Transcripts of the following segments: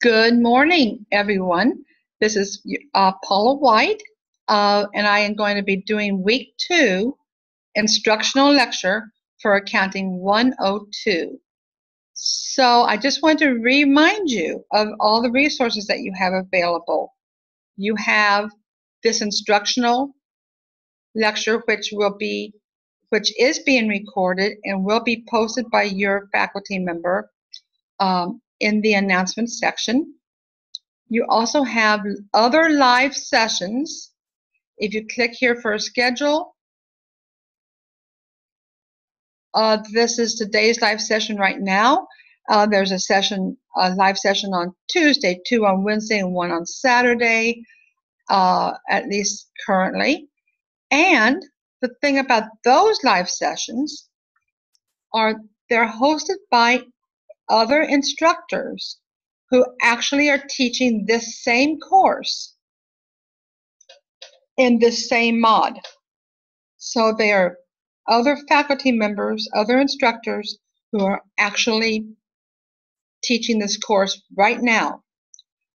Good morning, everyone. This is Paula White, and I am going to be doing week 2 instructional lecture for Accounting 102. So I just want to remind you of all the resources that you have available. You have this instructional lecture, which is being recorded and will be posted by your faculty member in the announcements section. You also have other live sessions. If you click here for a schedule, this is today's live session right now. There's a live session on Tuesday, 2 on Wednesday, and 1 on Saturday, at least currently. And the thing about those live sessions are they're hosted by other instructors who actually are teaching this same course in this same mod. So they are other faculty members, other instructors who are actually teaching this course right now.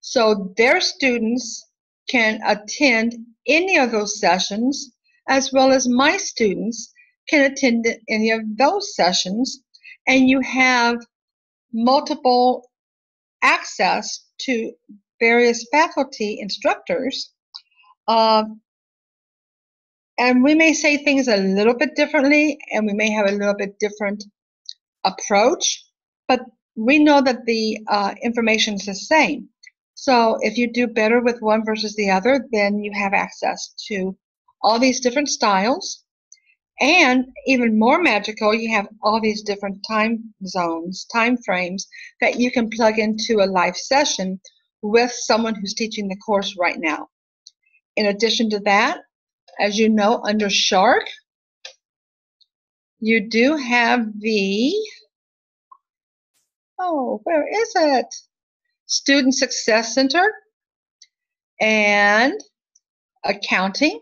So their students can attend any of those sessions, as well as my students can attend any of those sessions, and you have multiple access to various faculty instructors. And we may say things a little bit differently, and we may have a little bit different approach, but we know that the information is the same. So if you do better with one versus the other, then you have access to all these different styles. And even more magical, you have all these different time zones, time frames that you can plug into a live session with someone who's teaching the course right now. In addition to that, as you know, under Shark, you do have the, where is it? Student Success Center and Accounting.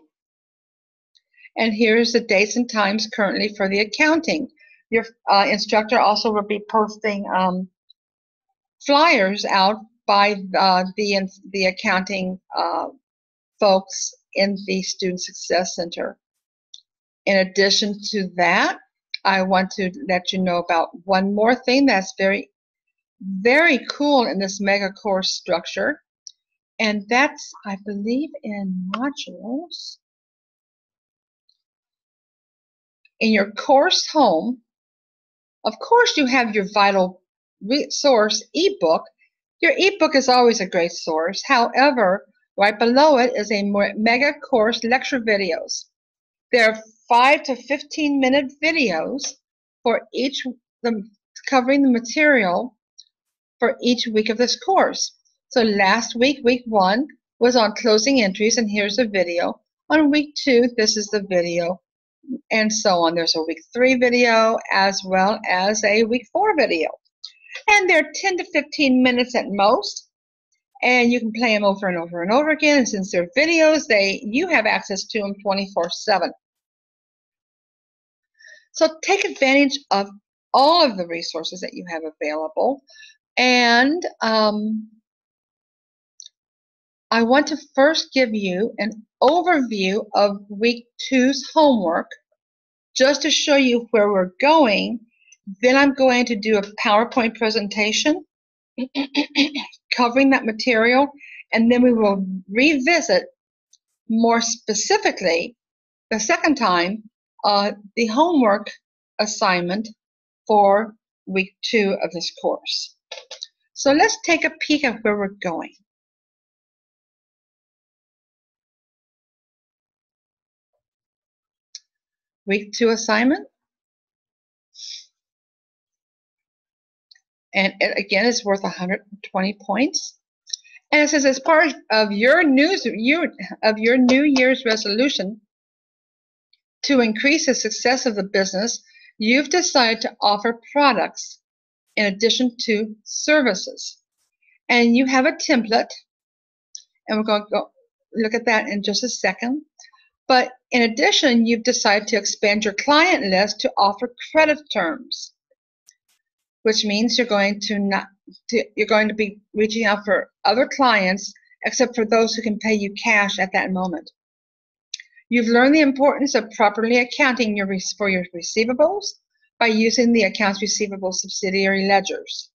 And here's the dates and times currently for the accounting. Your instructor also will be posting flyers out by the accounting folks in the Student Success Center. In addition to that, I want to let you know about one more thing that's very, very cool in this mega course structure, and that's, I believe, in modules. In your course home, of course, you have your vital resource ebook. Your ebook is always a great source. However, right below it is a mega course lecture videos. There are 5 to 15-minute videos for each, covering the material for each week of this course. So last week, week 1, was on closing entries, and here's a video. On week 2, this is the video, and so on. There's a week 3 video as well as a week 4 video. And they're 10 to 15 minutes at most, and you can play them over and over and over again. And since they're videos, you have access to them 24/7. So take advantage of all of the resources that you have available. And I want to first give you an overview of week 2's homework, just to show you where we're going. Then I'm going to do a PowerPoint presentation covering that material, and then we will revisit more specifically the second time the homework assignment for week 2 of this course. So let's take a peek at where we're going. Week 2 assignment. And it, again, is worth 120 points. And it says, as part of your New Year's resolution to increase the success of the business, you've decided to offer products in addition to services. And you have a template, and we're going to go look at that in just a second. But in addition, you've decided to expand your client list to offer credit terms, which means you're going to you're going to be reaching out for other clients, except for those who can pay you cash at that moment. You've learned the importance of properly accounting for your receivables by using the accounts receivable subsidiary ledgers.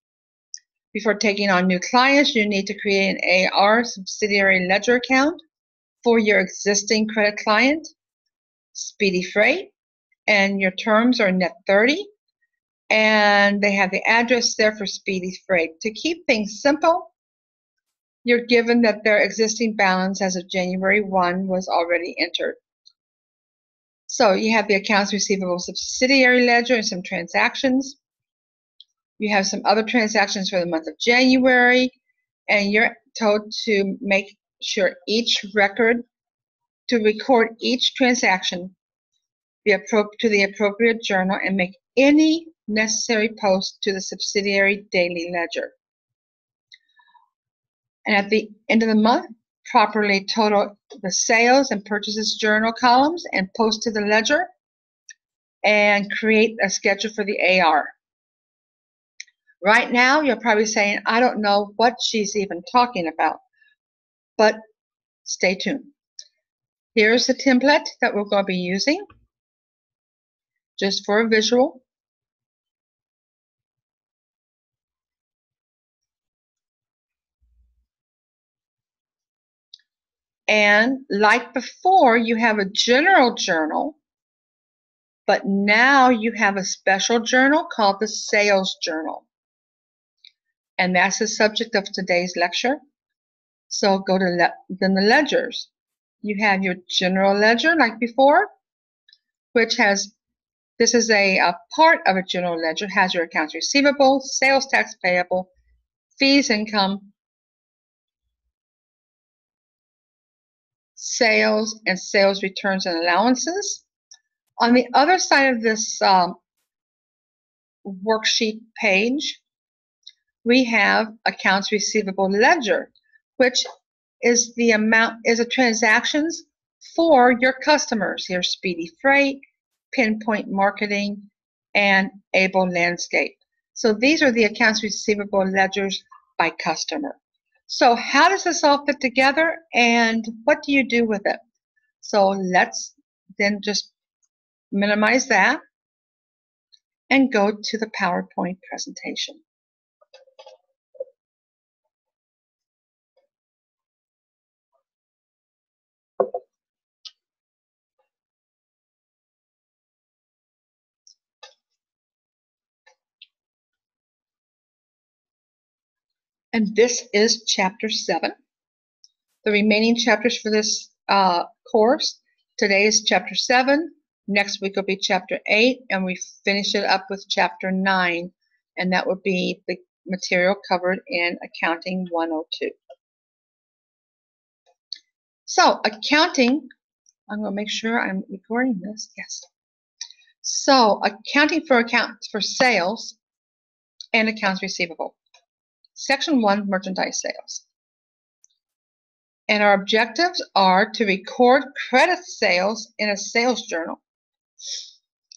Before taking on new clients, you need to create an AR subsidiary ledger account for your existing credit client, Speedy Freight, and your terms are net 30, and they have the address there for Speedy Freight. To keep things simple, you're given that their existing balance as of January 1 was already entered. So you have the accounts receivable subsidiary ledger and some transactions. You have some other transactions for the month of January, and you're told to make sure to record each transaction to the appropriate journal and make any necessary posts to the subsidiary daily ledger. And at the end of the month, properly total the sales and purchases journal columns and post to the ledger, and create a schedule for the AR. Right now, you're probably saying, I don't know what she's even talking about, but stay tuned. Here's the template that we're going to be using, just for a visual. And like before, you have a general journal, but now you have a special journal called the sales journal. And that's the subject of today's lecture. So go to the ledgers. You have your general ledger like before, which has, this is a part of a general ledger, has your accounts receivable, sales tax payable, fees income, sales, and sales returns and allowances. On the other side of this worksheet page, we have accounts receivable ledger, which is the transactions for your customers. Here's Speedy Freight, Pinpoint Marketing, and Able Landscape. So these are the accounts receivable ledgers by customer. So how does this all fit together, and what do you do with it? So let's then just minimize that and go to the PowerPoint presentation. And this is Chapter 7. The remaining chapters for this course, today is Chapter 7, next week will be Chapter 8, and we finish it up with Chapter 9, and that would be the material covered in Accounting 102. So, accounting, I'm going to make sure I'm recording this, yes. So, accounting for accounts for sales and accounts receivable. Section 1, merchandise sales. And our objectives are to record credit sales in a sales journal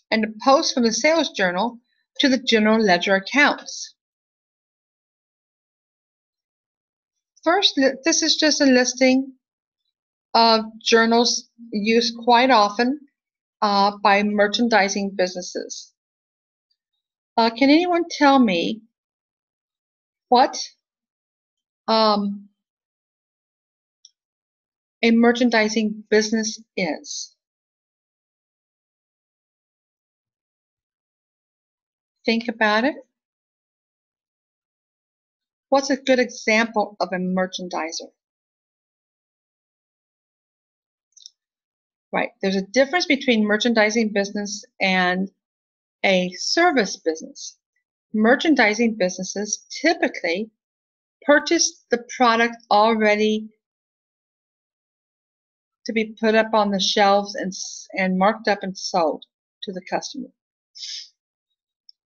and to post from the sales journal to the general ledger accounts. First, this is just a listing of journals used quite often by merchandising businesses. Can anyone tell me what a merchandising business is? Think about it. What's a good example of a merchandiser? Right, there's a difference between merchandising business and a service business. Merchandising businesses typically purchase the product already to be put up on the shelves and marked up and sold to the customer.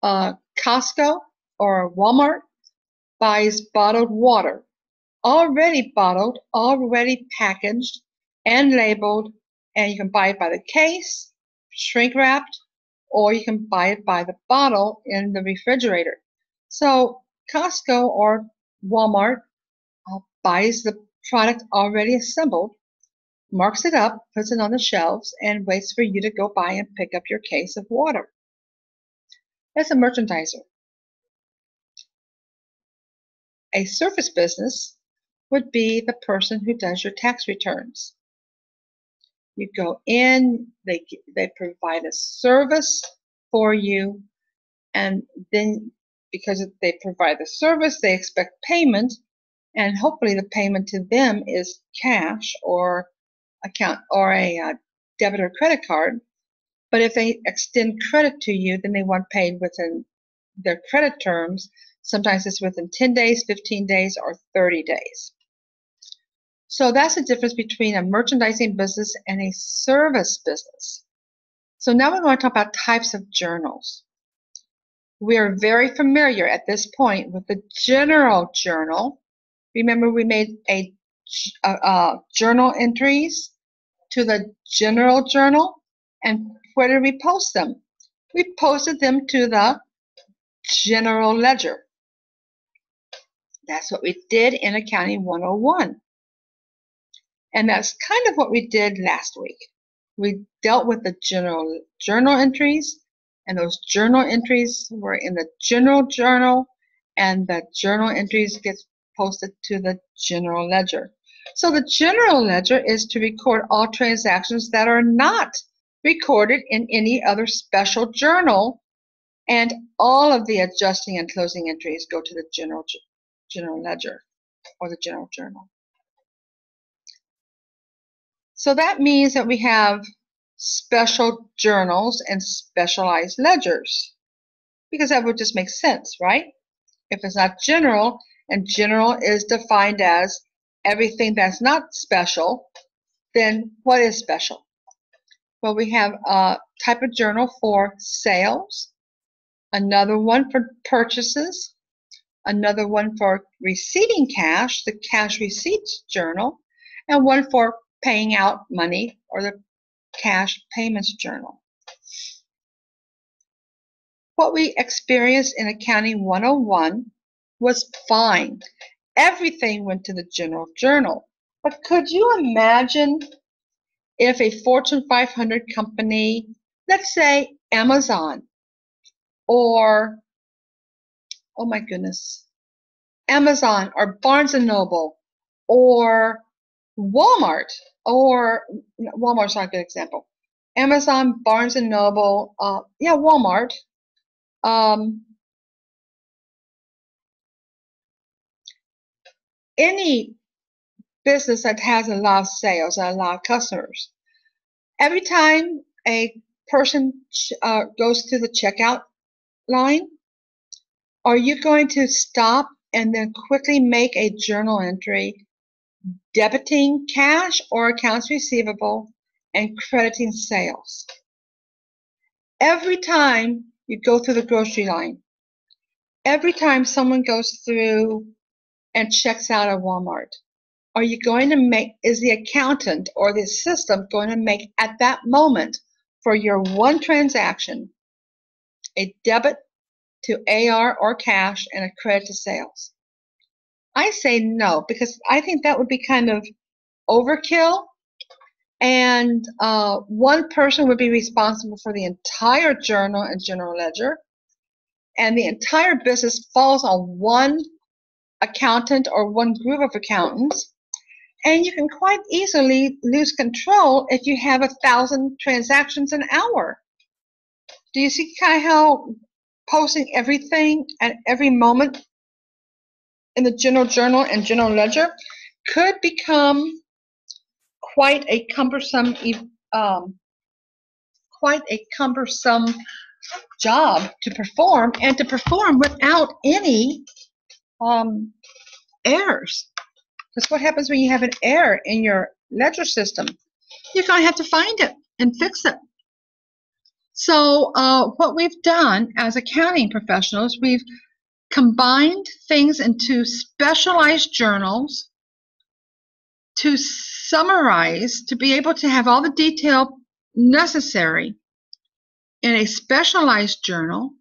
Costco or Walmart buys bottled water, already bottled, already packaged and labeled, and you can buy it by the case, shrink wrapped, or you can buy it by the bottle in the refrigerator. So Costco or Walmart buys the product already assembled, marks it up, puts it on the shelves, and waits for you to go by and pick up your case of water. That's a merchandiser. A service business would be the person who does your tax returns. You go in, they provide a service for you, and then because they provide the service, they expect payment, and hopefully the payment to them is cash or account or a debit or credit card. But if they extend credit to you, then they want paid within their credit terms. Sometimes it's within 10 days, 15 days, or 30 days. So that's the difference between a merchandising business and a service business. So now we're going to talk about types of journals. We are very familiar at this point with the general journal. Remember, we made a journal entries to the general journal, and where did we post them? We posted them to the general ledger. That's what we did in Accounting 101. And that's kind of what we did last week. We dealt with the general journal entries, and those journal entries were in the general journal, and the journal entries get posted to the general ledger. So the general ledger is to record all transactions that are not recorded in any other special journal, and all of the adjusting and closing entries go to the general ledger or the general journal. So that means that we have special journals and specialized ledgers, because that would just make sense, right? If it's not general, and general is defined as everything that's not special, then what is special? Well, we have a type of journal for sales, another one for purchases, another one for receiving cash, the cash receipts journal, and one for paying out money, or the cash payments journal. What we experienced in Accounting 101 was fine. Everything went to the general journal. But could you imagine if a Fortune 500 company, let's say Amazon, or, oh my goodness, Amazon or Barnes & Noble or Walmart, or Walmart's not a good example. Amazon, Barnes & Noble, Walmart, any business that has a lot of sales and a lot of customers. Every time a person goes through the checkout line, are you going to stop and then quickly make a journal entry debiting cash or accounts receivable and crediting sales? Every time you go through the grocery line, every time someone goes through and checks out at Walmart, are you going to make, is the accountant or the system going to make at that moment for your one transaction a debit to AR or cash and a credit to sales? I say no, because I think that would be kind of overkill, and one person would be responsible for the entire journal and general ledger, and the entire business falls on one accountant or one group of accountants, and you can quite easily lose control if you have 1,000 transactions an hour. Do you see kind of how posting everything at every moment in the general journal and general ledger could become quite a cumbersome job to perform, and to perform without any errors? Because what happens when you have an error in your ledger system? You're going to have to find it and fix it. So what we've done as accounting professionals, we've combined things into specialized journals to summarize, to be able to have all the detail necessary in a specialized journal,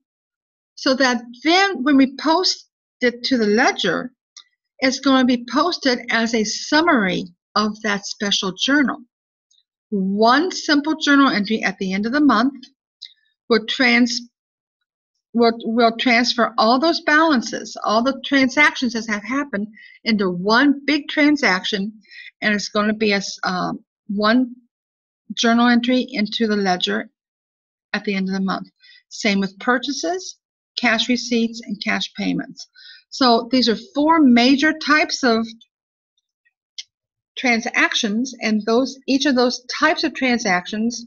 so that then when we post it to the ledger, it's going to be posted as a summary of that special journal. One simple journal entry at the end of the month will transfer all those balances, all the transactions that have happened, into one big transaction, and it's going to be one journal entry into the ledger at the end of the month. Same with purchases, cash receipts, and cash payments. So these are four major types of transactions, and each of those types of transactions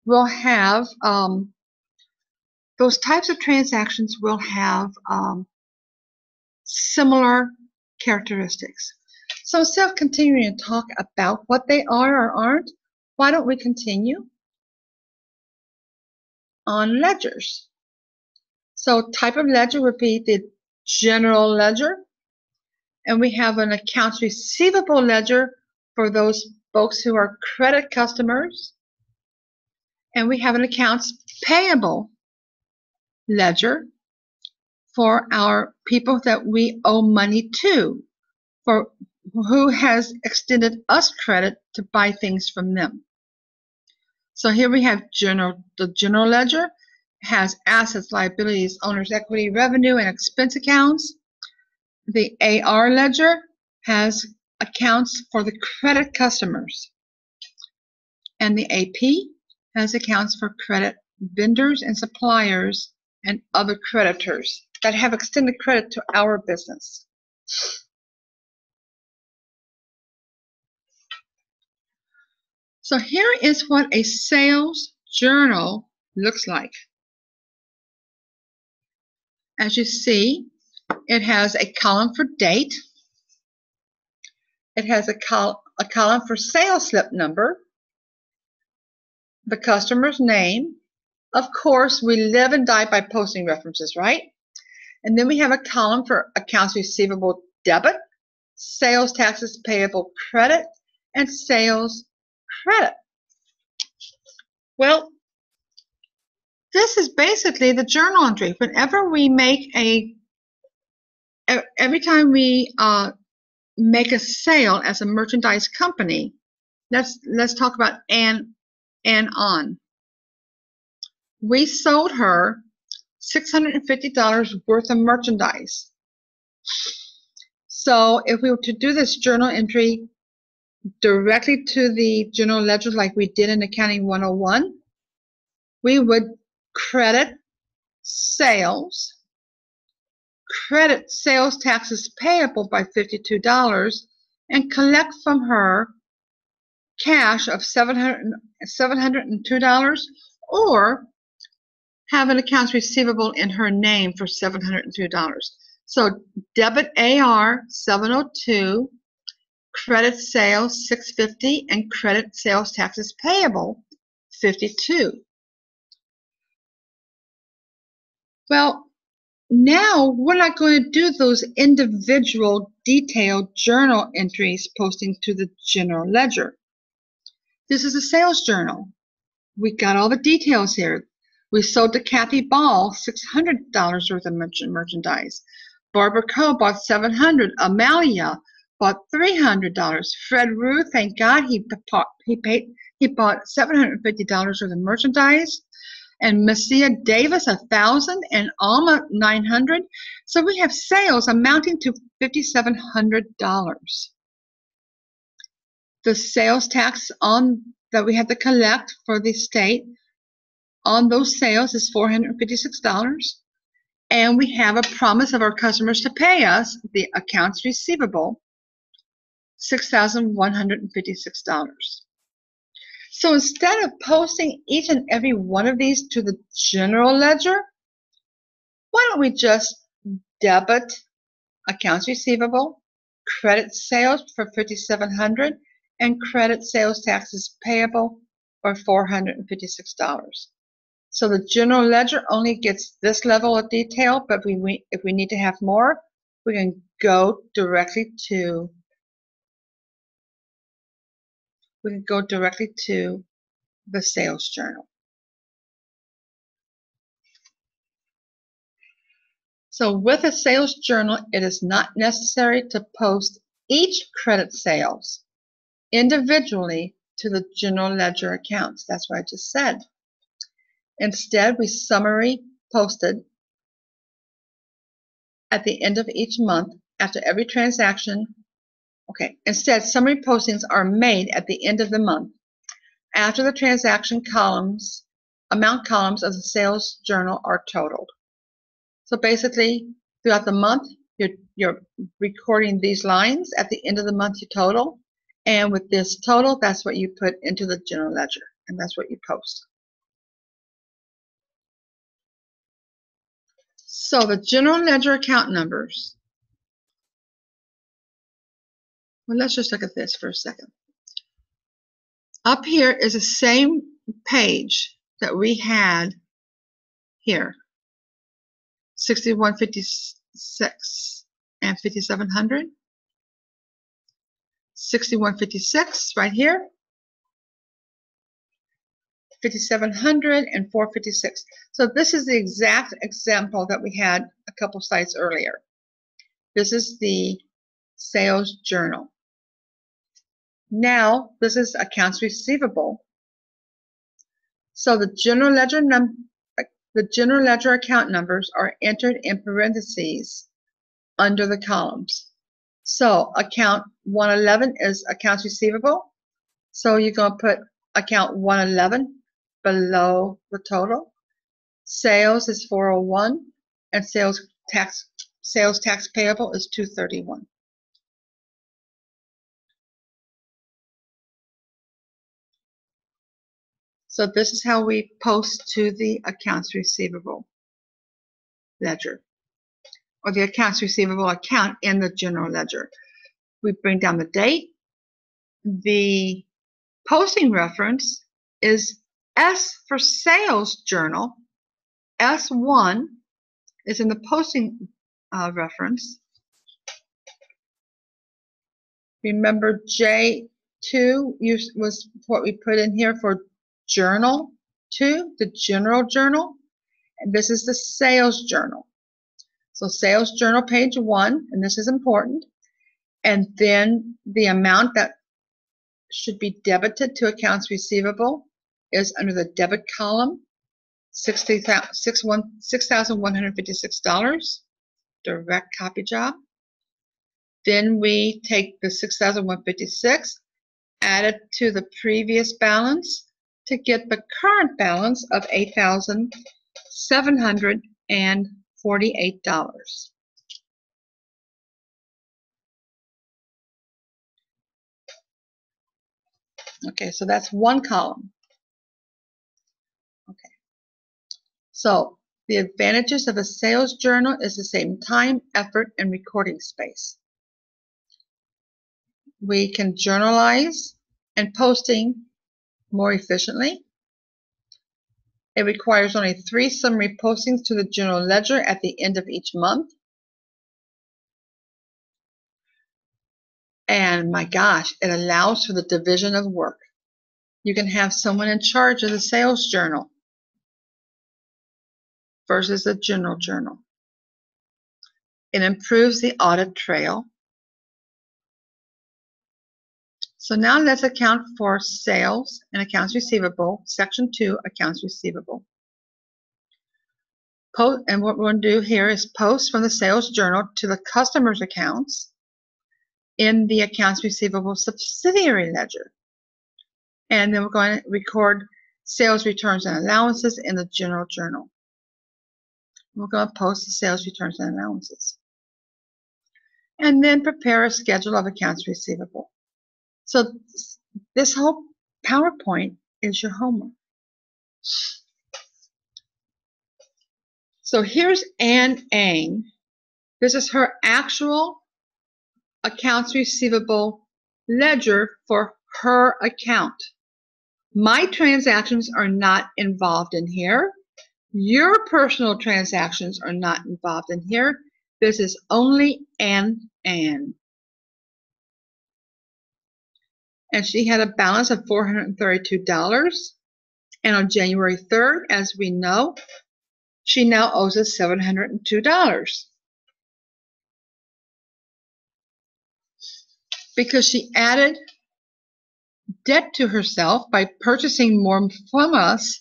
will have similar characteristics. So instead of continuing to talk about what they are or aren't, why don't we continue on ledgers? So type of ledger would be the general ledger, and we have an accounts receivable ledger for those folks who are credit customers, and we have an accounts payable ledger for our people that we owe money to, for who has extended us credit to buy things from them. So here we have the general ledger has assets, liabilities, owner's equity, revenue, and expense accounts. The AR ledger has accounts for the credit customers. And the AP has accounts for credit vendors and suppliers and other creditors that have extended credit to our business. So here is what a sales journal looks like. As you see, it has a column for date. It has a column for sales slip number, the customer's name. Of course, we live and die by posting references, right? And then we have a column for accounts receivable debit, sales taxes payable credit, and sales credit. Well, this is basically the journal entry. Whenever we make every time we make a sale as a merchandise company, let's talk about Ann on. We sold her $650 worth of merchandise. So if we were to do this journal entry directly to the general ledger like we did in Accounting 101, we would credit sales taxes payable by $52, and collect from her cash of $702, or have an accounts receivable in her name for $702. So debit AR 702, credit sales $650, and credit sales taxes payable $52. Well, now we're not going to do those individual detailed journal entries posting to the general ledger. This is a sales journal. We got all the details here. We sold to Kathy Ball $600 worth of merchandise. Barbara Coe bought $700. Amalia bought $300. Fred Ruth, thank God, he bought $750 worth of merchandise. And Messia Davis $1,000, and Alma $900. So we have sales amounting to $5,700. The sales tax that we have to collect for the state on those sales is $456, and we have a promise of our customers to pay us, the accounts receivable, $6,156. So instead of posting each and every one of these to the general ledger, why don't we just debit accounts receivable, credit sales for $5,700, and credit sales taxes payable for $456. So the general ledger only gets this level of detail, but if we need to have more, we can go directly to the sales journal. So with a sales journal, it is not necessary to post each credit sales individually to the general ledger accounts. That's what I just said. Instead, we summary posted at the end of each month after every transaction. Instead, summary postings are made at the end of the month after the transaction amount columns of the sales journal are totaled. So basically, throughout the month, you're recording these lines. At the end of the month, you total. And with this total, that's what you put into the general ledger, and that's what you post. So the general ledger account numbers. Well, let's just look at this for a second. Up here is the same page that we had here, 6156 and 5700. 6156 right here, 5700 and 456. So this is the exact example that we had a couple slides earlier. This is the sales journal. Now this is accounts receivable. So the general ledger account numbers are entered in parentheses under the columns. So account 111 is accounts receivable. So you're going to put account 111 below the total. Sales is 401, and sales tax payable is 231. So this is how we post to the accounts receivable ledger, or the accounts receivable account in the general ledger. We bring down the date. The posting reference is S for sales journal. S1 is in the posting reference. Remember J2 was what we put in here for journal 2, the general journal. And this is the sales journal. So sales journal page 1, and this is important. And then the amount that should be debited to accounts receivable is under the debit column, $6,156, direct copy job. Then we take the $6,156, add it to the previous balance to get the current balance of $8,748. Okay, so that's one column. Okay, so the advantages of a sales journal is the same time, effort, and recording space. We can journalize and posting more efficiently. It requires only 3 summary postings to the general ledger at the end of each month. And my gosh, it allows for the division of work. You can have someone in charge of the sales journal versus the general journal. It improves the audit trail. So now let's account for sales and accounts receivable, section 2, accounts receivable. And what we're going to do here is post from the sales journal to the customer's accounts in the accounts receivable subsidiary ledger. And then we're going to record sales returns and allowances in the general journal. We're going to post the sales returns and allowances. And then prepare a schedule of accounts receivable. So this whole PowerPoint is your homework. So here's Ann Ang. This is her actual accounts receivable ledger for her account. My transactions are not involved in here. Your personal transactions are not involved in here. This is only Ann Ang. And she had a balance of $432. And on January 3rd, as we know, she now owes us $702 because she added debt to herself by purchasing more from us.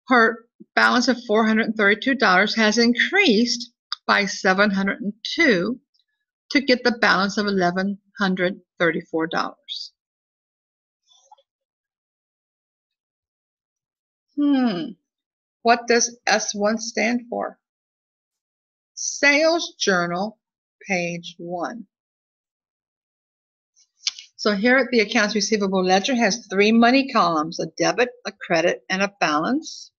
Her balance of $432 has increased by $702 to get the balance of $1,134. What does S1 stand for? Sales Journal, page 1. So here the accounts receivable ledger has 3 money columns, a debit, a credit, and a balance.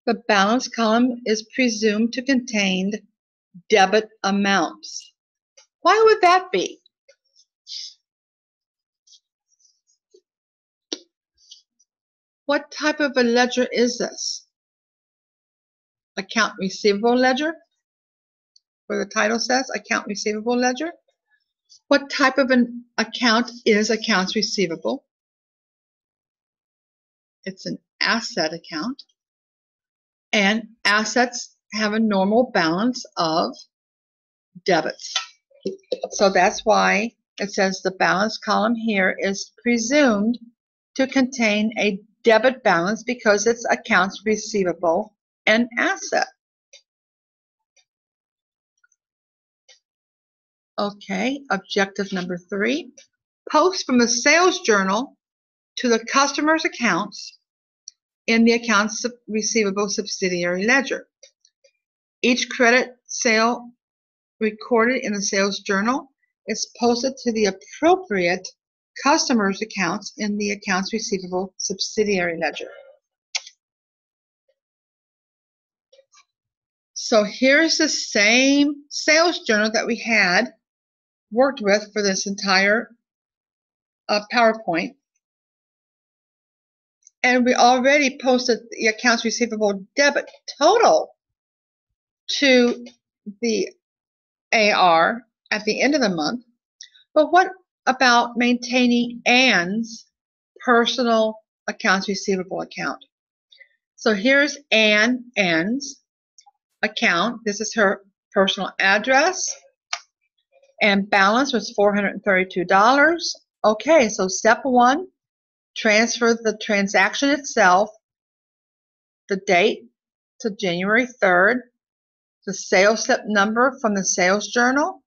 The balance column is presumed to contain debit amounts. Why would that be? What type of a ledger is this? Account receivable ledger, where the title says account receivable ledger. What type of an account is accounts receivable? It's an asset account, and assets have a normal balance of debits. So that's why it says the balance column here is presumed to contain a debit balance because it's accounts receivable and asset. Okay, objective number 3. Post from the sales journal to the customer's accounts in the accounts receivable subsidiary ledger. Each credit sale recorded in the sales journal is posted to the appropriate customer's accounts in the accounts receivable subsidiary ledger. So here's the same sales journal that we had worked with for this entire PowerPoint. And we already posted the accounts receivable debit total to the AR at the end of the month. But what about maintaining Ann's personal accounts receivable account? So here's Ann's account. This is her personal address, and balance was $432. Okay, so step 1, transfer the transaction itself, the date to January 3rd, the sales slip number from the sales journal,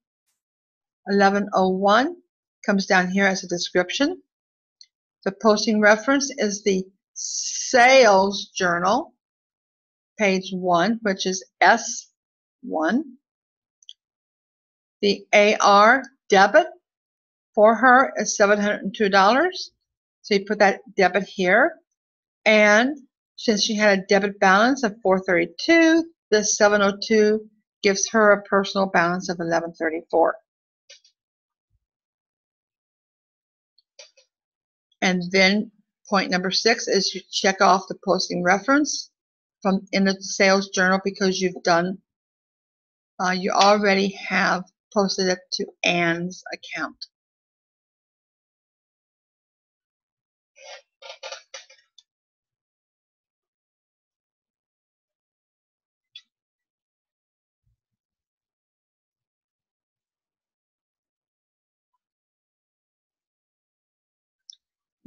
1101, comes down here as a description. The posting reference is the sales journal, page 1, which is S1. The AR debit for her is $702. So you put that debit here. And since she had a debit balance of $432, this $702 gives her a personal balance of $1134. And then point number 6 is you check off the posting reference from in the sales journal because you've done, you already have posted it to Ann's account.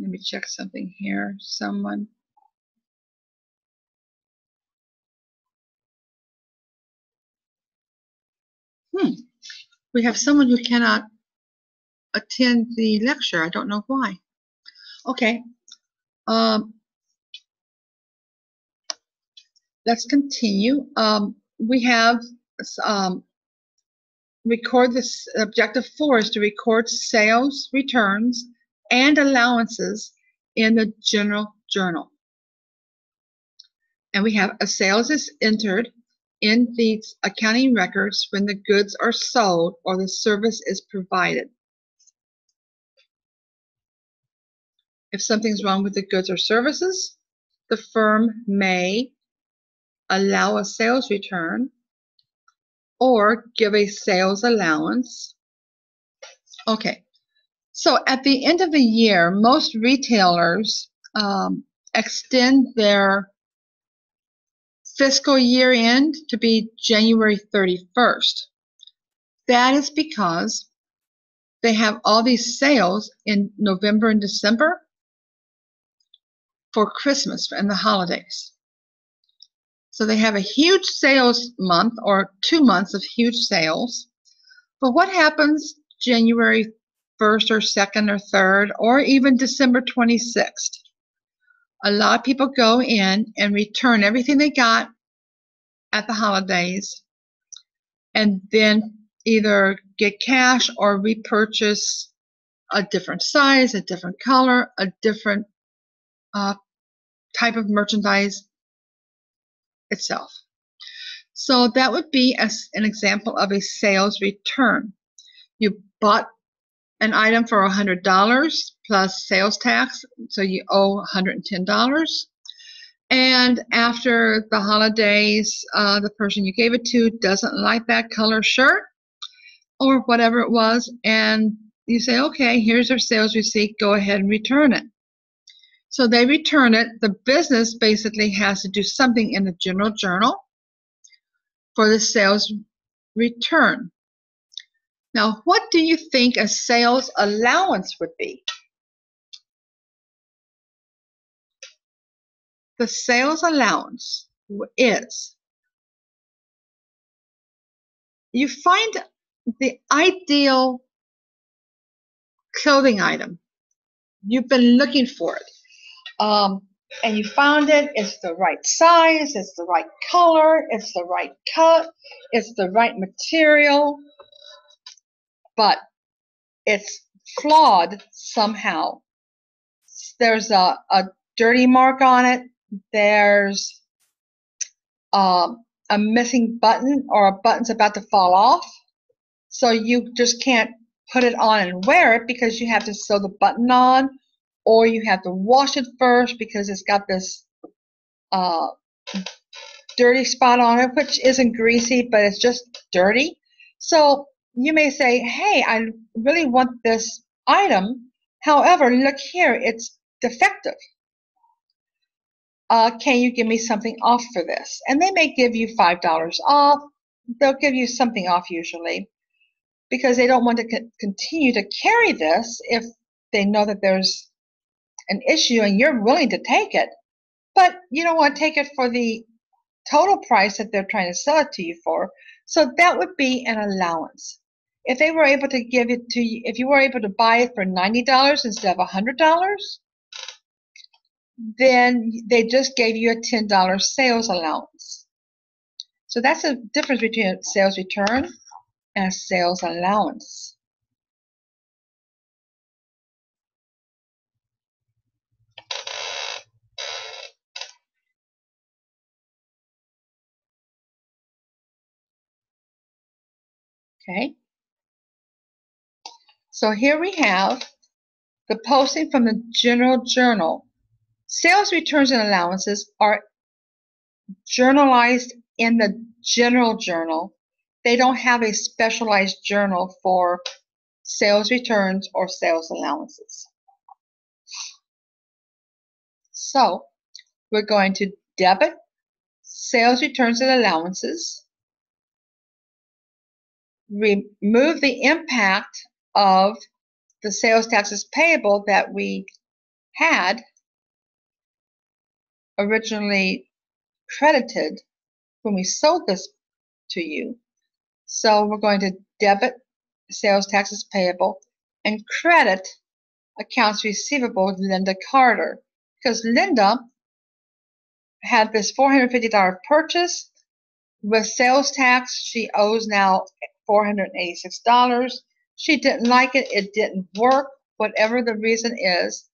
Let me check something here. Someone. We have someone who cannot attend the lecture. I don't know why. Okay. Let's continue. We have record this. Objective 4 is to record sales returns and allowances in the general journal. And we have a sales is entered in the accounting records when the goods are sold or the service is provided. If something's wrong with the goods or services, the firm may allow a sales return or give a sales allowance. Okay, so at the end of the year, most retailers extend their fiscal year end to be January 31st. That is because they have all these sales in November and December for Christmas and the holidays. So they have a huge sales month or 2 months of huge sales. But what happens January 1st or 2nd or 3rd or even December 26th? A lot of people go in and return everything they got at the holidays and then either get cash or repurchase a different size, a different color, a different type of merchandise itself. So that would be an example of a sales return. You bought an item for $100 plus sales tax, so you owe $110. And after the holidays, the person you gave it to doesn't like that color shirt or whatever it was, and you say, okay, here's our sales receipt, go ahead and return it. So they return it. The business basically has to do something in the general journal for the sales return. Now, what do you think a sales allowance would be? The sales allowance is you find the ideal clothing item. You've been looking for it. And you found it. It's the right size. It's the right color. It's the right cut. It's the right material. But it's flawed somehow. There's a dirty mark on it. There's a missing button, or a button's about to fall off. So you just can't put it on and wear it because you have to sew the button on, or you have to wash it first because it's got this dirty spot on it, which isn't greasy, but it's just dirty. So you may say, hey, I really want this item. However, look here, it's defective. Can you give me something off for this? And they may give you $5 off. They'll give you something off usually because they don't want to continue to carry this if they know that there's an issue and you're willing to take it, but you don't want to take it for the total price that they're trying to sell it to you for. So that would be an allowance. If they were able to give it to you, if you were able to buy it for $90 instead of $100, then they just gave you a $10 sales allowance. So that's the difference between a sales return and a sales allowance. Okay. So here we have the posting from the general journal. Sales returns and allowances are journalized in the general journal. They don't have a specialized journal for sales returns or sales allowances. So we're going to debit sales returns and allowances, remove the impact of the sales taxes payable that we had originally credited when we sold this to you. So we're going to debit sales taxes payable and credit accounts receivable with Linda Carter, because Linda had this $450 purchase. With sales tax, she owes now $486. She didn't like it. It didn't work. Whatever the reason is,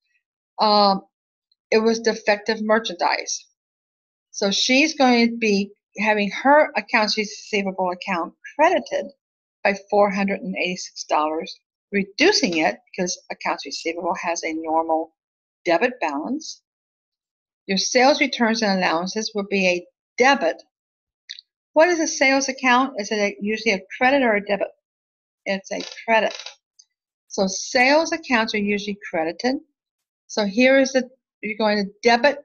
it was defective merchandise. So she's going to be having her accounts receivable account credited by $486, reducing it because accounts receivable has a normal debit balance. Your sales returns and allowances will be a debit. What is a sales account? Is it usually a credit or a debit? It's a credit. So sales accounts are usually credited. So here is you're going to debit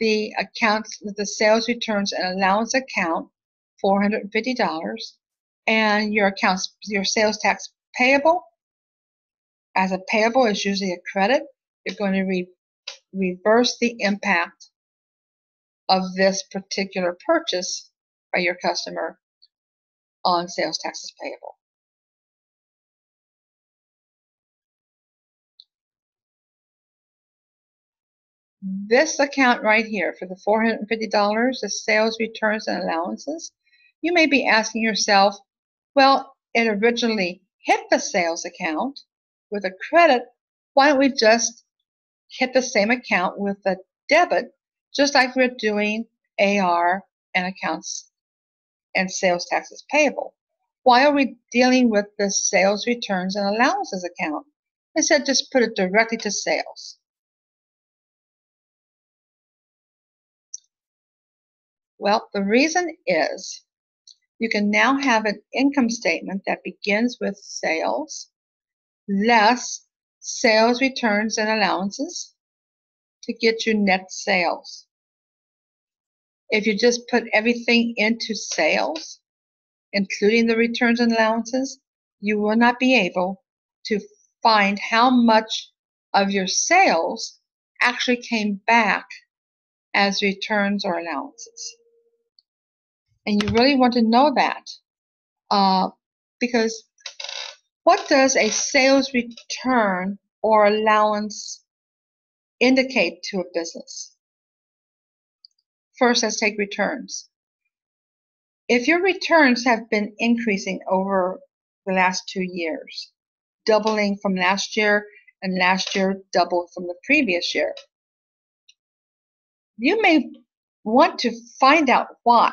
the accounts, the sales returns and allowance account, $450, and your sales tax payable, as a payable is usually a credit, you're going to reverse the impact of this particular purchase by your customer on sales taxes payable. This account right here for the $450, the sales returns and allowances, you may be asking yourself, well, it originally hit the sales account with a credit. Why don't we just hit the same account with a debit, just like we're doing AR and accounts and sales taxes payable? Why are we dealing with the sales returns and allowances account? Instead, just put it directly to sales. Well, the reason is you can now have an income statement that begins with sales less sales returns and allowances to get you net sales. If you just put everything into sales, including the returns and allowances, you will not be able to find how much of your sales actually came back as returns or allowances. And you really want to know that because what does a sales return or allowance indicate to a business? First, let's take returns. If your returns have been increasing over the last 2 years, doubling from last year and last year doubled from the previous year, you may want to find out why.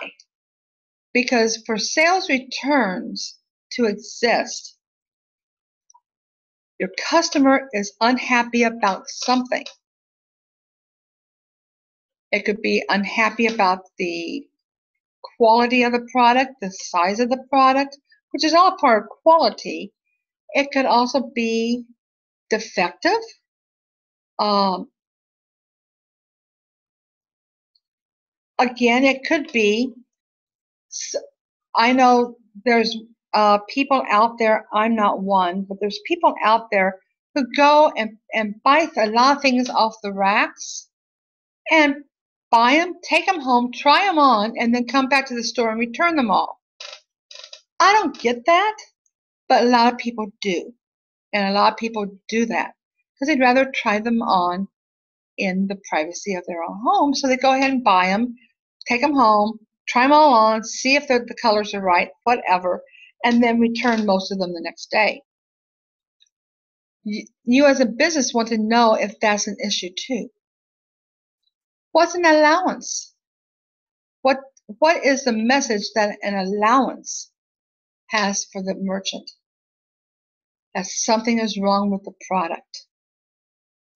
Because for sales returns to exist, your customer is unhappy about something. It could be unhappy about the quality of the product, the size of the product, which is all part of quality. It could also be defective. Again, it could be, I know there's people out there, I'm not one, but there's people out there who go and buy a lot of things off the racks and buy them, take them home, try them on, and then come back to the store and return them all. I don't get that, but a lot of people do. And a lot of people do that because they'd rather try them on in the privacy of their own home. So they go ahead and buy them, take them home, try them all on, see if the colors are right, whatever, and then return most of them the next day. You as a business want to know if that's an issue too. What's an allowance? What is the message that an allowance has for the merchant? That something is wrong with the product.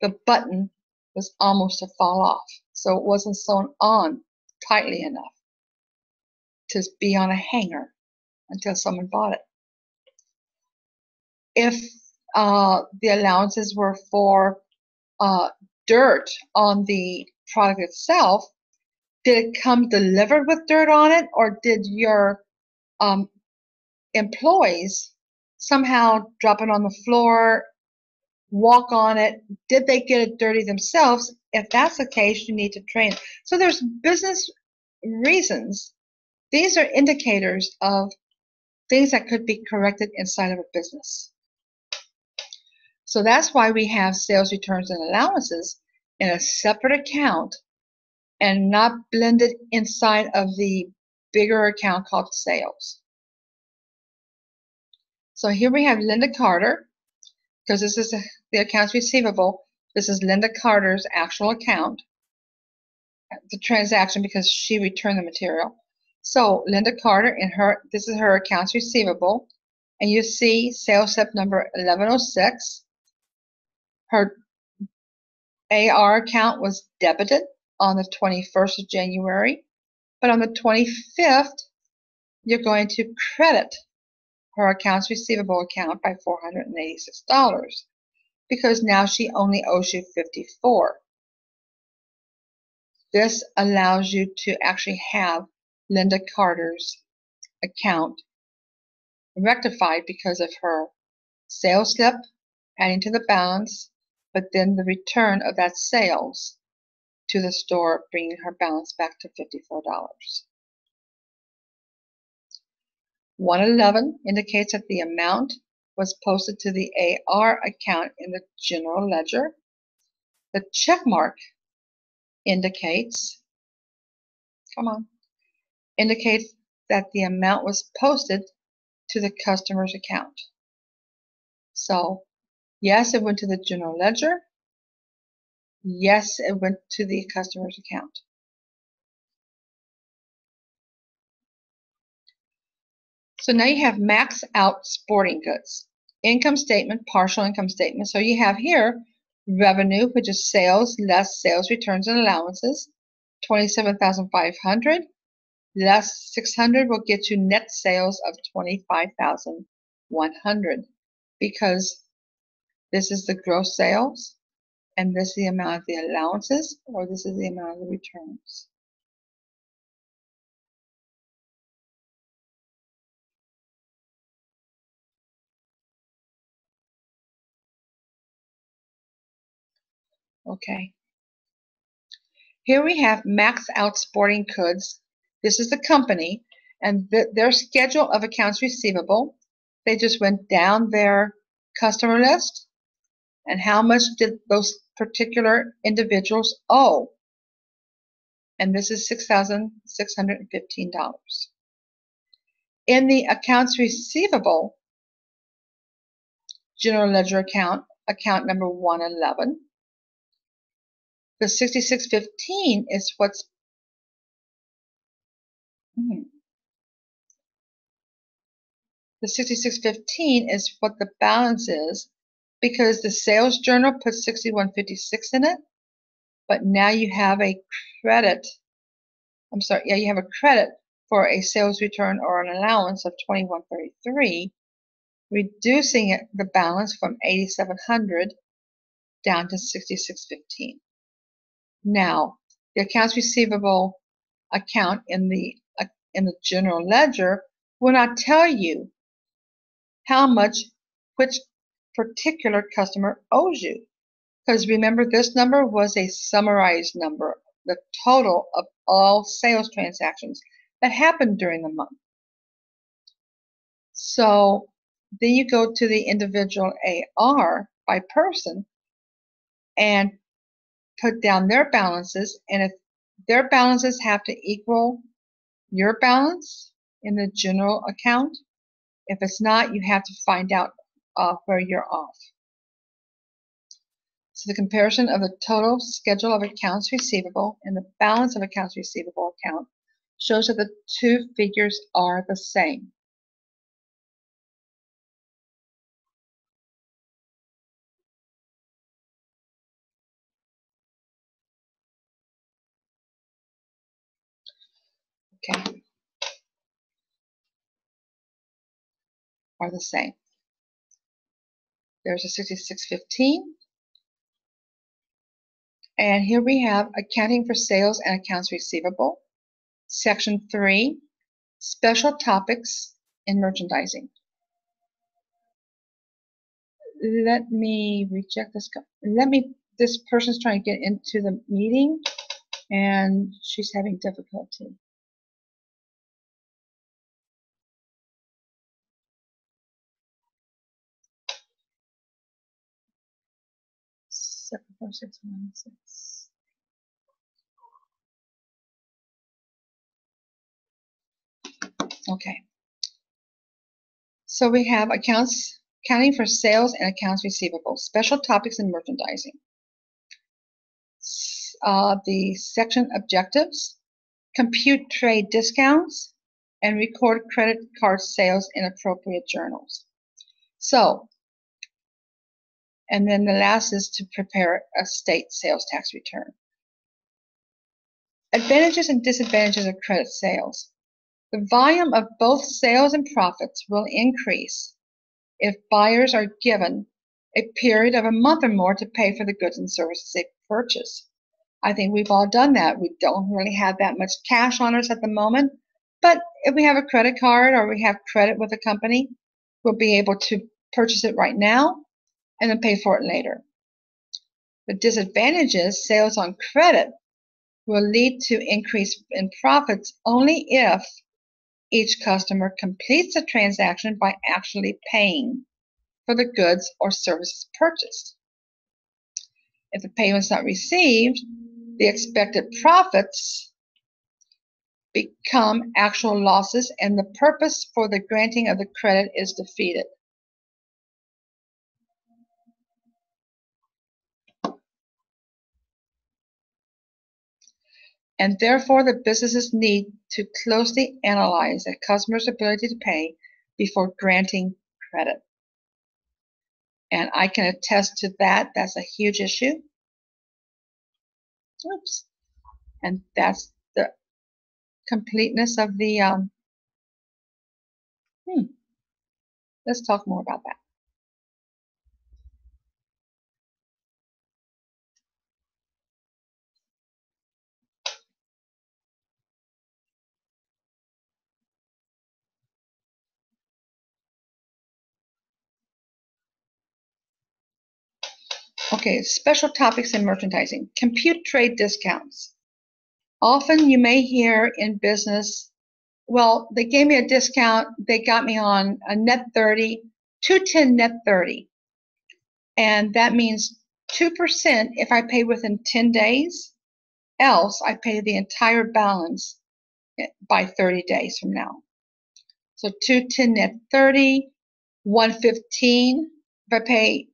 The button was almost to fall off, so it wasn't sewn on tightly enough to be on a hanger until someone bought it. If the allowances were for dirt on the product itself, did it come delivered with dirt on it, or did your employees somehow drop it on the floor, walk on it? Did they get it dirty themselves? If that's the case, you need to train. So there's business reasons. These are indicators of things that could be corrected inside of a business. So that's why we have sales returns and allowances in a separate account and not blended inside of the bigger account called sales. So here we have Linda Carter, because this is the accounts receivable. This is Linda Carter's actual account, the transaction, because she returned the material. So Linda Carter, this is her accounts receivable, and you see sales step number 1106. Her AR account was debited on the 21st of January, but on the 25th, you're going to credit her accounts receivable account by $486 because now she only owes you $54. This allows you to actually have Linda Carter's account rectified because of her sales slip adding to the balance, but then the return of that sales to the store, bringing her balance back to $54. 111 indicates that the amount was posted to the AR account in the general ledger. The check mark indicates that the amount was posted to the customer's account. So, yes, it went to the general ledger. Yes, it went to the customer's account. So now you have max out sporting goods. Income statement, partial income statement. So you have here revenue, which is sales less sales returns and allowances, $27,500 less $600 will get you net sales of $25,100 because this is the gross sales and this is the amount of the allowances or this is the amount of the returns. Okay. Here we have Max Out Sporting Goods. This is the company and their schedule of accounts receivable. They just went down their customer list and how much did those particular individuals owe. And this is $6,615. In the accounts receivable general ledger account number 111, the 6615 is what's the 6615 is what the balance is because the sales journal put 6156 in it, but now you have a credit. You have a credit for a sales return or an allowance of 2133, reducing the balance from 8700 down to 6615. Now, the accounts receivable account in the general ledger will not tell you how much which particular customer owes you. Because remember, this number was a summarized number, the total of all sales transactions that happened during the month. So then you go to the individual AR by person and put down their balances, and if their balances have to equal your balance in the general account, if it's not, you have to find out where you're off. So the comparison of the total schedule of accounts receivable and the balance of accounts receivable account shows that the two figures are the same. Okay. Are the same. There's a 6615. And here we have accounting for sales and accounts receivable. Section 3, special topics in merchandising. Let me reject this. This person's trying to get into the meeting and she's having difficulty. Okay. So we have accounting for sales and accounts receivable, special topics in merchandising. The section objectives, compute trade discounts, and record credit card sales in appropriate journals. So, and then the last is to prepare a state sales tax return. Advantages and disadvantages of credit sales. The volume of both sales and profits will increase if buyers are given a period of a month or more to pay for the goods and services they purchase. I think we've all done that. We don't really have that much cash on us at the moment, but if we have a credit card or we have credit with a company, we'll be able to purchase it right now and then pay for it later. The disadvantage is sales on credit will lead to increase in profits only if each customer completes the transaction by actually paying for the goods or services purchased. If the payment is not received, the expected profits become actual losses and the purpose for the granting of the credit is defeated. And therefore, the businesses need to closely analyze a customer's ability to pay before granting credit. And I can attest to that. That's a huge issue. Oops. And that's the completeness of the, let's talk more about that. Okay, special topics in merchandising. Compute trade discounts. Often you may hear in business, well, they gave me a discount. They got me on a net 30, 210 net 30. And that means 2% if I pay within 10 days, else I pay the entire balance by 30 days from now. So 210 net 30, 115. If I pay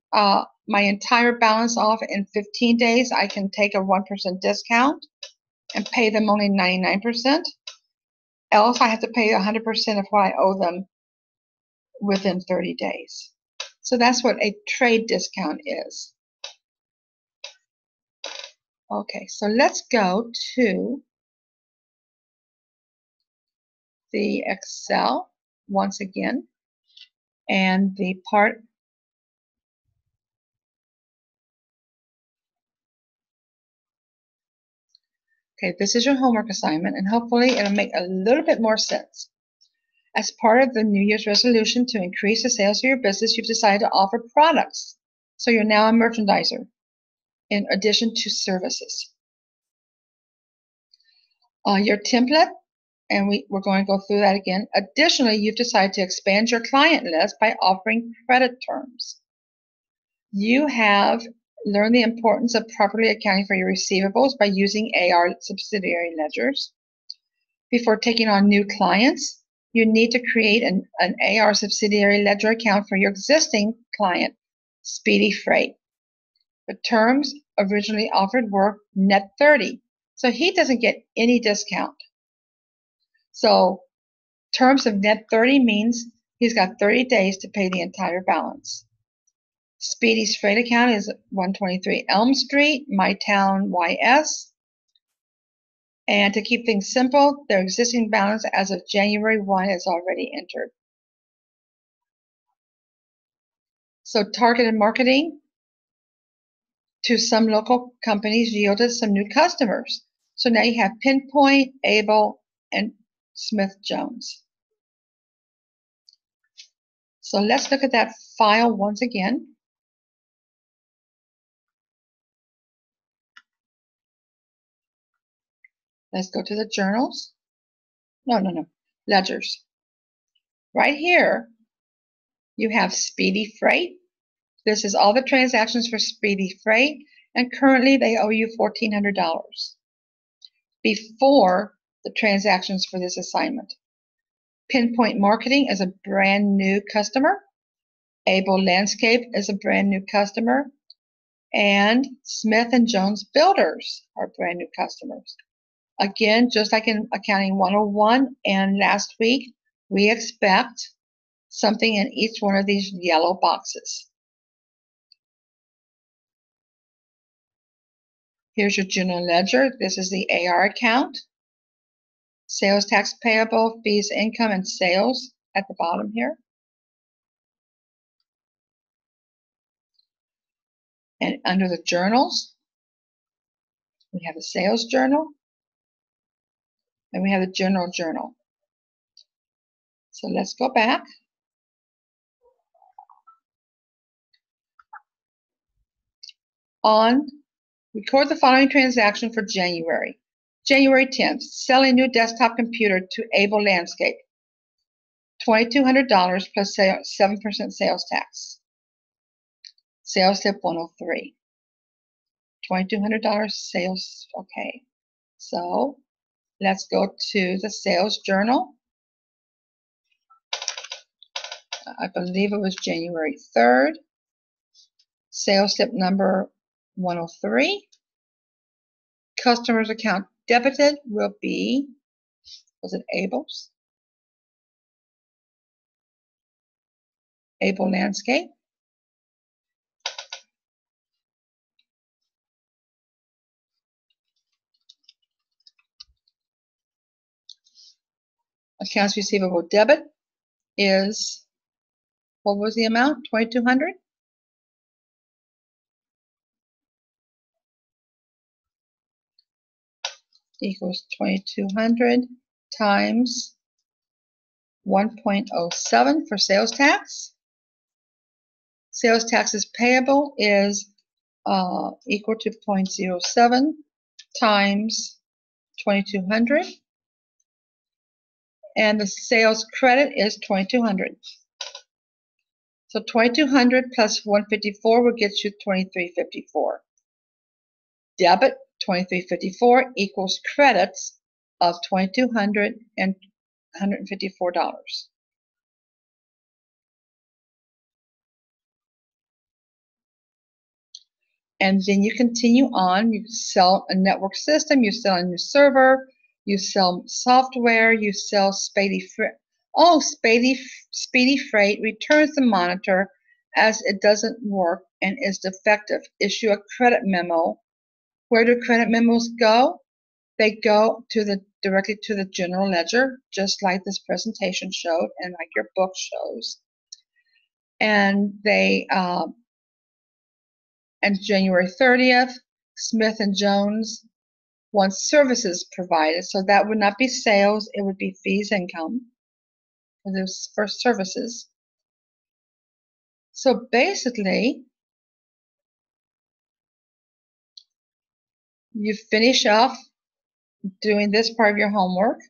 my entire balance off in 15 days, I can take a 1% discount and pay them only 99%. Else I have to pay 100% of what I owe them within 30 days. So that's what a trade discount is. Okay, so let's go to the Excel once again, and the part okay, this is your homework assignment, and hopefully it'll make a little bit more sense. As part of the New Year's resolution to increase the sales of your business, you've decided to offer products. So you're now a merchandiser in addition to services. Your template, and we're going to go through that again. Additionally, you've decided to expand your client list by offering credit terms. You have learned the importance of properly accounting for your receivables by using AR subsidiary ledgers. Before taking on new clients, you need to create an AR subsidiary ledger account for your existing client, Speedy Freight. The terms originally offered were net 30, so he doesn't get any discount. So terms of net 30 means he's got 30 days to pay the entire balance. Speedy's freight account is 123 Elm Street, My Town, YS. And to keep things simple, their existing balance as of January 1 is already entered. So targeted marketing to some local companies yielded some new customers. So now you have Pinpoint, Able, and Smith Jones. So let's look at that file once again. Let's go to the journals. No. Ledgers. Right here, you have Speedy Freight. This is all the transactions for Speedy Freight, and currently they owe you $1,400 before the transactions for this assignment. Pinpoint Marketing is a brand new customer. Able Landscape is a brand new customer. And Smith and Jones Builders are brand new customers. Again, just like in Accounting 101 and last week, we expect something in each one of these yellow boxes. Here's your general ledger. This is the AR account. Sales tax payable, fees, income, and sales at the bottom here. And under the journals, We have the sales journal, and we have the general journal. So let's go back. Record the following transaction for January. January 10th, sell a new desktop computer to Able Landscape. $2,200 plus 7% sales tax. Sales tip 103. $2,200 sales, okay. So let's go to the sales journal. I believe it was January 3rd. Sales tip number 103. Customer's account debited will be, was it Able's? Able Landscape. Accounts receivable debit is, what was the amount? 2,200? Equals 2,200 times 1.07 for sales tax. Sales taxes payable is equal to 0.07 times 2,200. And the sales credit is 2,200. So 2,200 plus 154 will get you 2,354. Debit 2,354 equals credits of $2,254. And then you continue on. You sell a network system, you sell a new server, you sell software, you sell Speedy Freight. Oh, Speedy Freight returns the monitor as it doesn't work and is defective. Issue a credit memo. Where do credit memos go? They go to directly to the general ledger, just like this presentation showed and like your book shows. And they and January 30th, Smith & Jones wants services provided. So that would not be sales, it would be fees income for those first services. So basically, you finish off doing this part of your homework,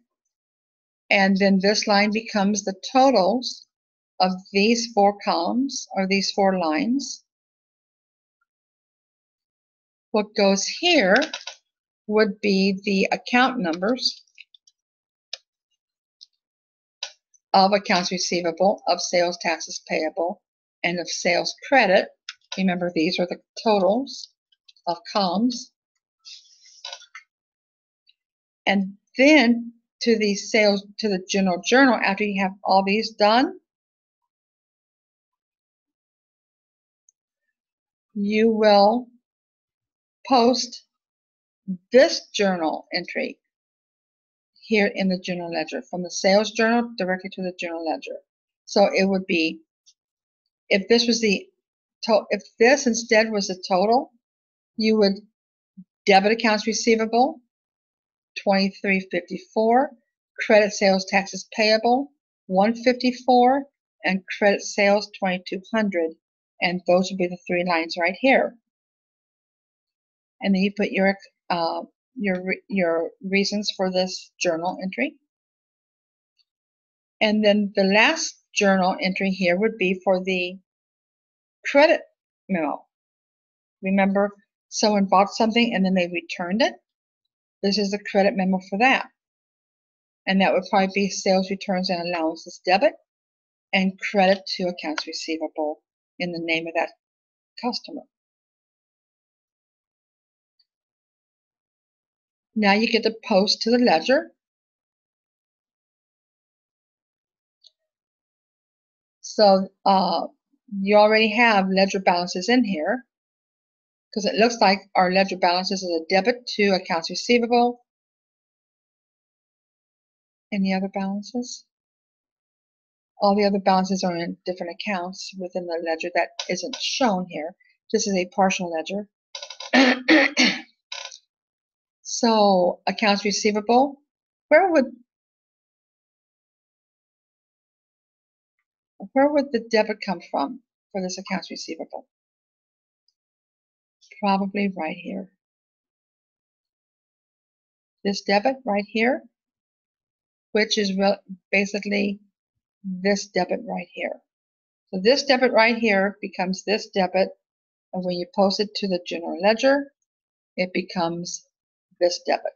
and then this line becomes the totals of these 4 columns or these 4 lines. What goes here would be the account numbers of accounts receivable, of sales taxes payable, and of sales credit. Remember, these are the totals of columns. And then to the sales, to the general journal, after you have all these done, you will post this journal entry here in the general ledger, from the sales journal directly to the general ledger. So it would be, if this was the if this instead was the total, you would debit accounts receivable 2,354, credit sales taxes payable 154, and credit sales 2,200, and those would be the 3 lines right here. And then you put your reasons for this journal entry. And then the last journal entry here would be for the credit memo. Remember, someone bought something and then they returned it. This is the credit memo for that. And that would probably be sales returns and allowances debit and credit to accounts receivable in the name of that customer. Now you get to post to the ledger. So you already have ledger balances in here, because it looks like our ledger balances is a debit to accounts receivable. Any other balances? All the other balances are in different accounts within the ledger that isn't shown here. This is a partial ledger. So accounts receivable, where would the debit come from for this accounts receivable? Probably right here. This debit right here, which is basically this debit right here. So this debit right here becomes this debit, and when you post it to the general ledger, it becomes this debit.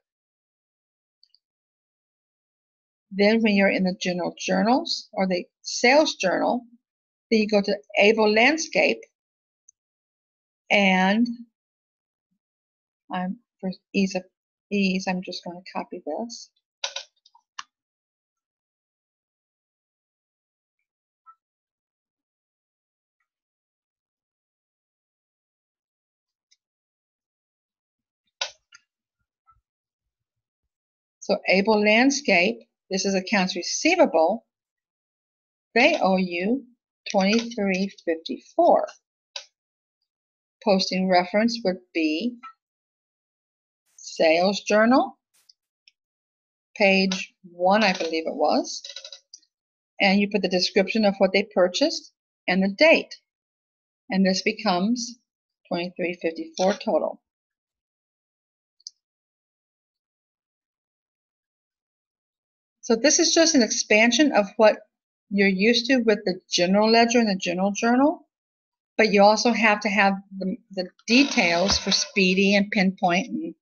Then when you're in the general journals or the sales journal, then you go to Able Landscape, and for ease, I'm just going to copy this. So Able Landscape, this is accounts receivable. They owe you $23.54. Posting reference would be Sales Journal, page 1, I believe it was. And you put the description of what they purchased and the date. And this becomes $23.54 total. So this is just an expansion of what you're used to with the general ledger and the general journal, but you also have to have the details for Speedy and Pinpoint and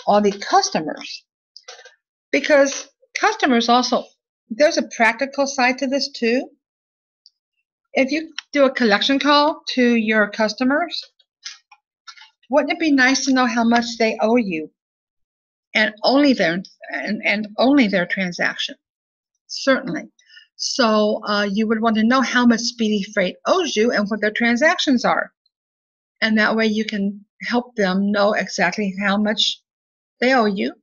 all the customers. Because customers also, there's a practical side to this too. If you do a collection call to your customers, wouldn't it be nice to know how much they owe you and only their transaction? Certainly. So you would want to know how much Speedy Freight owes you and what their transactions are. And that way you can help them know exactly how much they owe you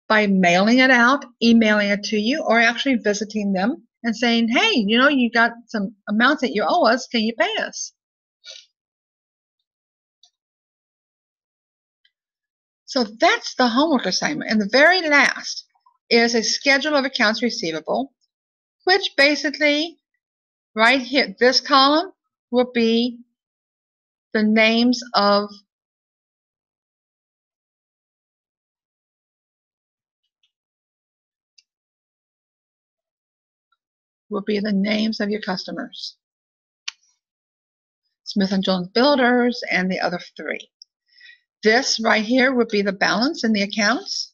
by mailing it out, emailing it to you, or actually visiting them and saying, hey, you got some amounts that you owe us. Can you pay us? So that's the homework assignment. And the very last is a schedule of accounts receivable, which basically right here, this column will be the names of your customers. Smith & Jones Builders and the other 3. This right here would be the balance in the accounts.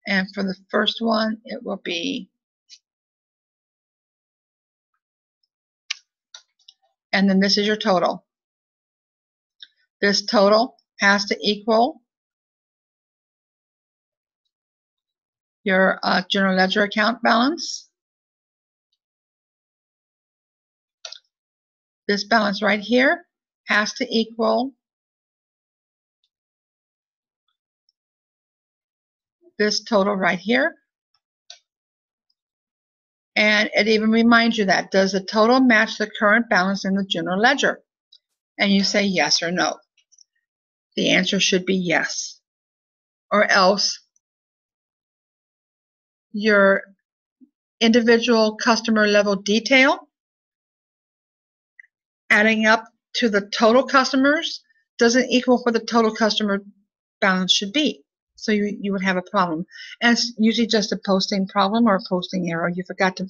And for the first one, it will be, and then this is your total. This total has to equal your general ledger account balance. This balance right here has to equal this total right here. And it even reminds you that, does the total match the current balance in the general ledger? And you say yes or no. The answer should be yes. Or else your individual customer level detail adding up to the total customers doesn't equal what the total customer balance should be. So you would have a problem. And it's usually just a posting problem or a posting error. You forgot to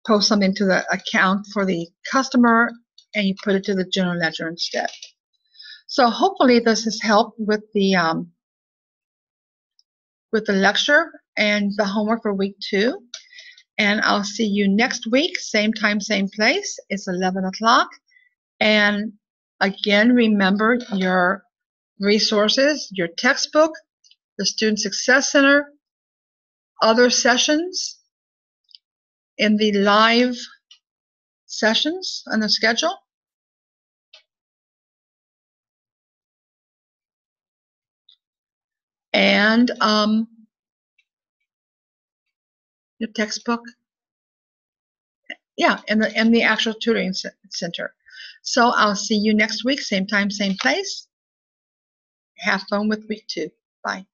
post something to the account for the customer and you put it to the general ledger instead. So hopefully this has helped with the lecture and the homework for week 2. And I'll see you next week, same time, same place. It's 11 o'clock. And again, remember your resources, your textbook, the Student Success Center, other sessions in the live sessions on the schedule. And your textbook. Yeah, and the actual tutoring center. So I'll see you next week, same time, same place. Have fun with week 2. Bye.